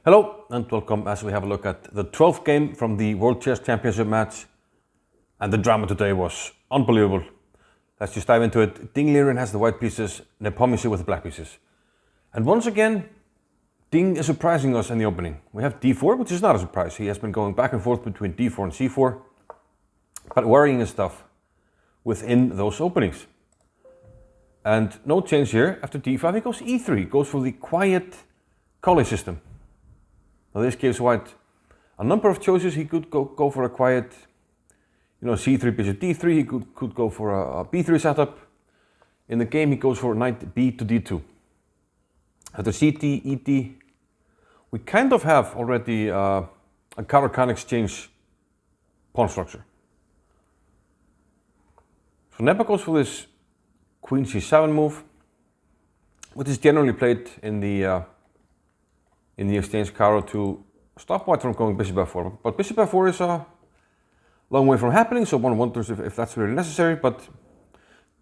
Hello and welcome as we have a look at the 12th game from the World Chess Championship match. And the drama today was unbelievable. Let's just dive into it. Ding Liren has the white pieces, Nepo with the black pieces. And once again, Ding is surprising us in the opening. We have d4, which is not a surprise. He has been going back and forth between d4 and c4, but worrying his stuff within those openings. And no change here. After d5 he goes e3, he goes for the quiet Colle system. Now this gives white a number of choices. He could go for a quiet, c3 bishop d3. He could go for a b3 setup. In the game he goes for knight b to d2. After ct, et, we kind of have already a Caro-Kann exchange pawn structure. So Nepo goes for this queen c7 move, which is generally played in the exchange Caro to stop white from going bishop f4. But bishop f4 is a long way from happening, so one wonders if that's really necessary. But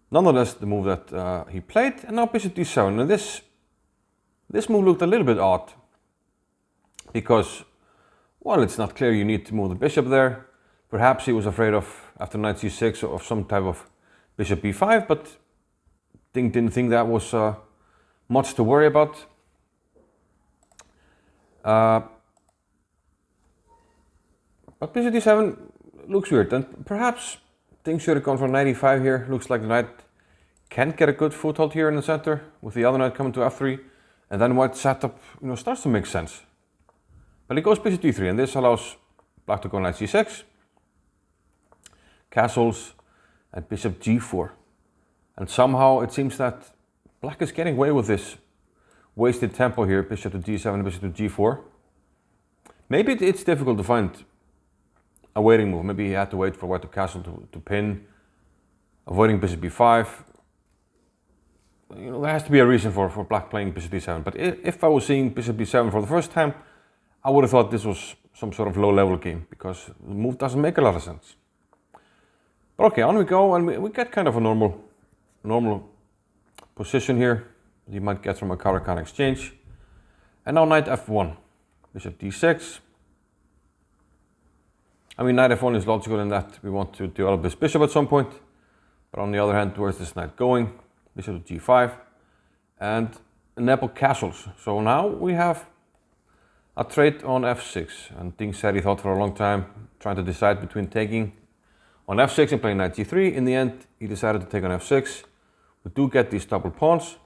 nonetheless, the move that he played, and now bishop d7. And this move looked a little bit odd because, well, it's not clear you need to move the bishop there. Perhaps he was afraid of, after knight c6, of some type of bishop b5, but Ding didn't think that was much to worry about. But bishop d7 looks weird, and perhaps Ding should have gone for knight e5 here. Looks like the knight can get a good foothold here in the center, with the other knight coming to f3, and then white's setup starts to make sense. But he goes bishop d3, and this allows black to go knight c6, castles, and bishop g4. And somehow it seems that black is getting away with this wasted tempo here, bishop to d7, bishop to g4. Maybe it's difficult to find a waiting move. Maybe he had to wait for white to castle to pin, avoiding bishop b5. There has to be a reason for black playing bishop d7. But if I was seeing bishop b7 for the first time, I would have thought this was some sort of low-level game, because the move doesn't make a lot of sense. But okay, on we go, and we get kind of a normal position here you might get from a Caro-Kann exchange. And now knight f1, bishop d6. I mean, knight f1 is logical in that we want to develop this bishop at some point. But on the other hand, where's this knight going? Bishop to g5. And Nepo castles. So now we have a trade on f6. And Ding said he thought for a long time, trying to decide between taking on f6 and playing knight g3. In the end, he decided to take on f6. We do get these double pawns.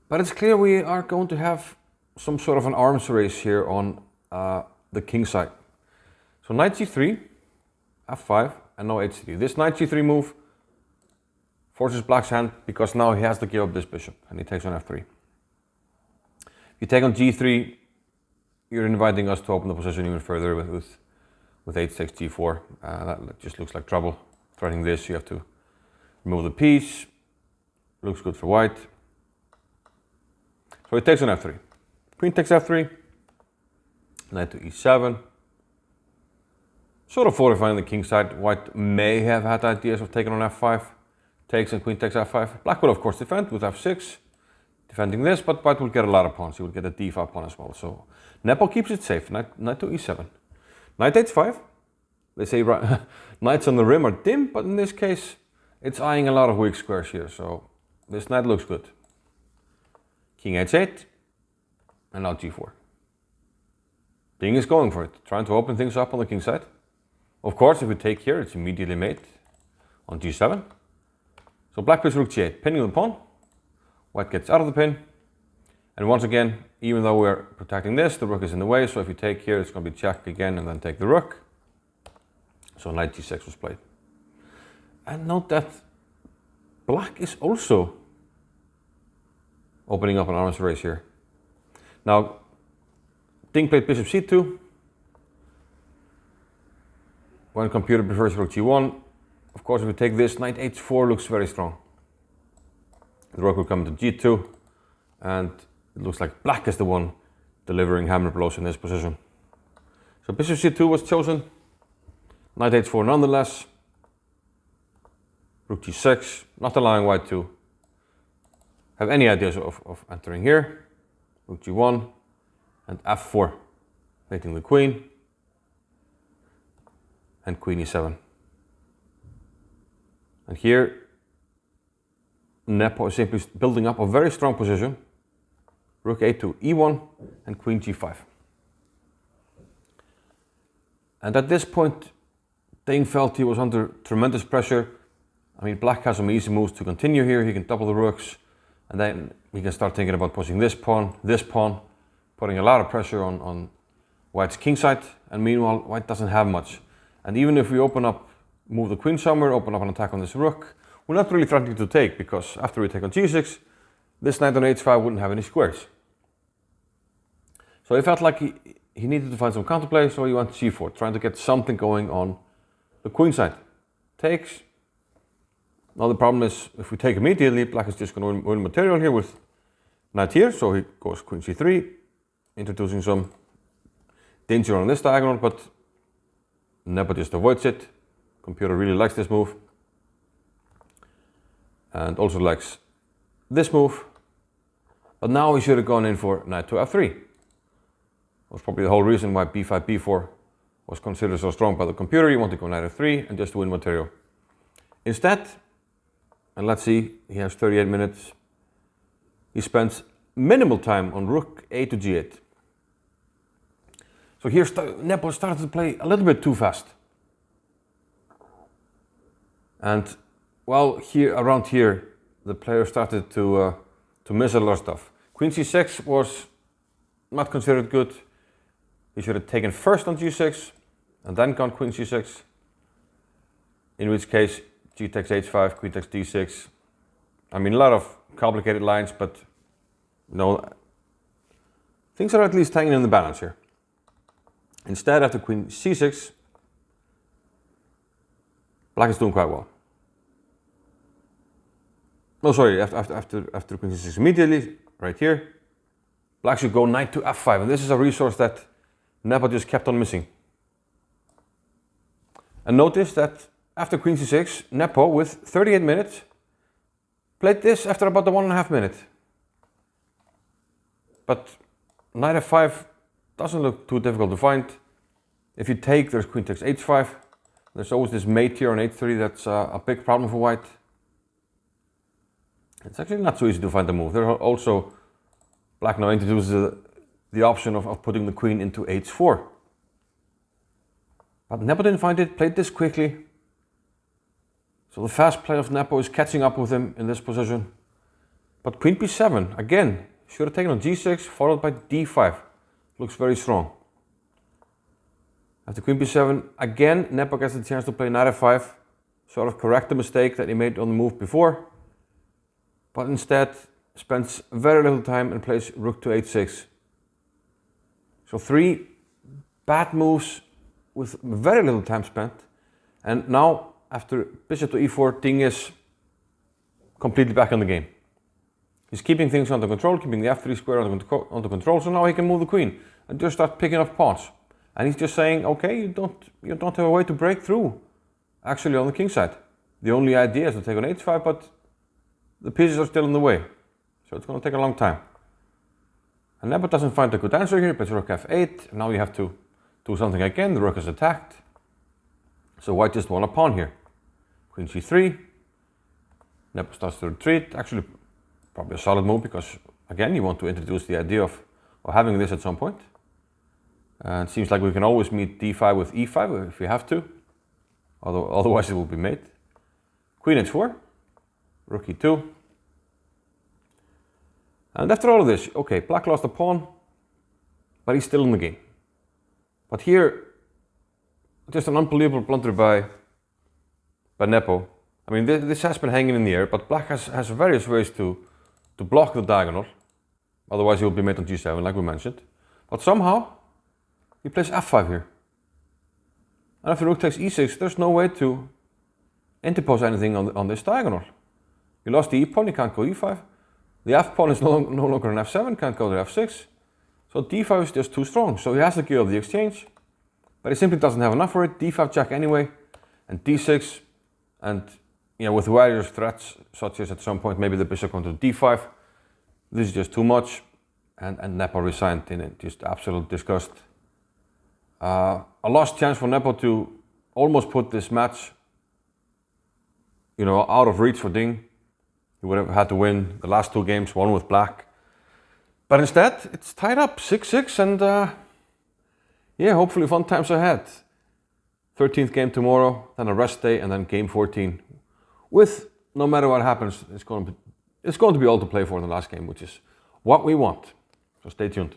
But it's clear we are going to have some sort of an arms race here on the king side. So knight g3, f5, and now h3. This knight g3 move forces black's hand, because now he has to give up this bishop, and he takes on f3. If you take on g3, you're inviting us to open the position even further with h6, g4. That just looks like trouble. Threatening this, you have to remove the piece. Looks good for white. So he takes on f3. Queen takes f3. Knight to e7. Sort of fortifying the king side. White may have had ideas of taking on f5. Takes and queen takes f5. Black will of course defend with f6. Defending this, but white will get a lot of pawns. He will get a d5 pawn as well. So Nepo keeps it safe. Knight to e7. Knight h5. They say knights on the rim are dim, but in this case it's eyeing a lot of weak squares here. So this knight looks good. King h8, and now g4. Ding is going for it, trying to open things up on the king side. Of course, if we take here, it's immediately mate on g7. So black plays rook g8, pinning the pawn. White gets out of the pin. And once again, even though we're protecting this, the rook is in the way. So if you take here, it's going to be check again and then take the rook. So knight g6 was played. And note that black is also opening up an arms race here. Now, Ding played bishop c2. When computer prefers rook g1. Of course, if we take this, knight h4 looks very strong. The rook will come to g2, and it looks like black is the one delivering hammer blows in this position. So bishop c2 was chosen. Knight h4 nonetheless. Rook g6, not allowing white to have any ideas of entering here. Rook g1, and f4, mating the queen, and queen e7. And here, Nepo is simply building up a very strong position. Rook a to e1 and queen g5. And at this point, Dane felt he was under tremendous pressure. I mean, black has some easy moves to continue here. He can double the rooks, and then we can start thinking about pushing this pawn, putting a lot of pressure on white's kingside. And meanwhile, white doesn't have much. And even if we move the queen somewhere, open up an attack on this rook, we're not really threatening to take, because after we take on g6, this knight on h5 wouldn't have any squares. So he felt like he needed to find some counterplay, so he went c4, trying to get something going on the queen side. Takes. Now the problem is, if we take immediately, black is just going to win material here with knight here, so he goes queen c3, introducing some danger on this diagonal, but Nepo just avoids it. Computer really likes this move, and also likes this move. But now he should have gone in for knight to f3. That was probably the whole reason why b5, b4 was considered so strong by the computer. You want to go knight f3 and just win material. Instead, and let's see, he has 38 minutes. He spends minimal time on rook a to g8. So here Nepo started to play a little bit too fast. And well, around here, the player started to miss a lot of stuff. Queen c6 was not considered good. He should have taken first on g6 and then gone queen c6. In which case, g takes h5, queen takes d6. I mean, a lot of complicated lines, but things are at least hanging in the balance here. Instead, after queen c6, black is doing quite well. No, sorry, after queen c6 immediately, right here, black should go knight to f5, and this is a resource that Nepo just kept on missing. And notice that after queen c6, Nepo, with 38 minutes, played this after about the 1.5 minutes. But knight f5 doesn't look too difficult to find. If you take, there's queen takes h5. There's always this mate here on h3 that's a big problem for white. It's actually not so easy to find the move. There are also, black now introduces the option of putting the queen into h4. But Nepo didn't find it, played this quickly. So the fast play of Nepo is catching up with him in this position. But queen b7, again, should have taken on g6, followed by d5. Looks very strong. After queen b7, again, Nepo gets the chance to play knight f5, sort of correct the mistake that he made on the move before. But instead, spends very little time and plays rook to h6. So 3 bad moves with very little time spent. And now, after bishop to e4, Ding is completely back in the game. He's keeping things under control, keeping the f3 square under control, so now he can move the queen and just start picking up pawns. And he's just saying, okay, you don't have a way to break through, actually, on the king side. The only idea is to take on h5, but the pieces are still in the way, so it's going to take a long time. And Nepo doesn't find a good answer here, but rook f8, now you have to do something again, the rook is attacked. So white just won a pawn here. Queen c3, Nepo starts to retreat, actually probably a solid move, because again you want to introduce the idea of having this at some point. And it seems like we can always meet d5 with e5 if we have to, although otherwise it will be mate. Queen h4, rook e2. And after all of this, okay, black lost a pawn, but he's still in the game. But here, just an unbelievable blunder by Nepo. I mean, this has been hanging in the air, but black has various ways to block the diagonal. Otherwise, he will be mate on g7, like we mentioned. But somehow, he plays f5 here. And after rook takes e6, there's no way to interpose anything on this diagonal. You lost the e pawn, you can't go e5. The f pawn is no longer an f7, can't go to f6. So d5 is just too strong. So he has to give up the exchange, but he simply doesn't have enough for it. d5 check anyway, and d6, and with various threats, such as at some point maybe the bishop going to d5. This is just too much. and Nepo resigned in just absolute disgust. A lost chance for Nepo to almost put this match, out of reach for Ding. He would have had to win the last 2 games, one with black. But instead, it's tied up 6-6, and hopefully fun times ahead. 13th game tomorrow, then a rest day, and then game 14. With, no matter what happens, it's going to be all to play for in the last game, which is what we want. So stay tuned.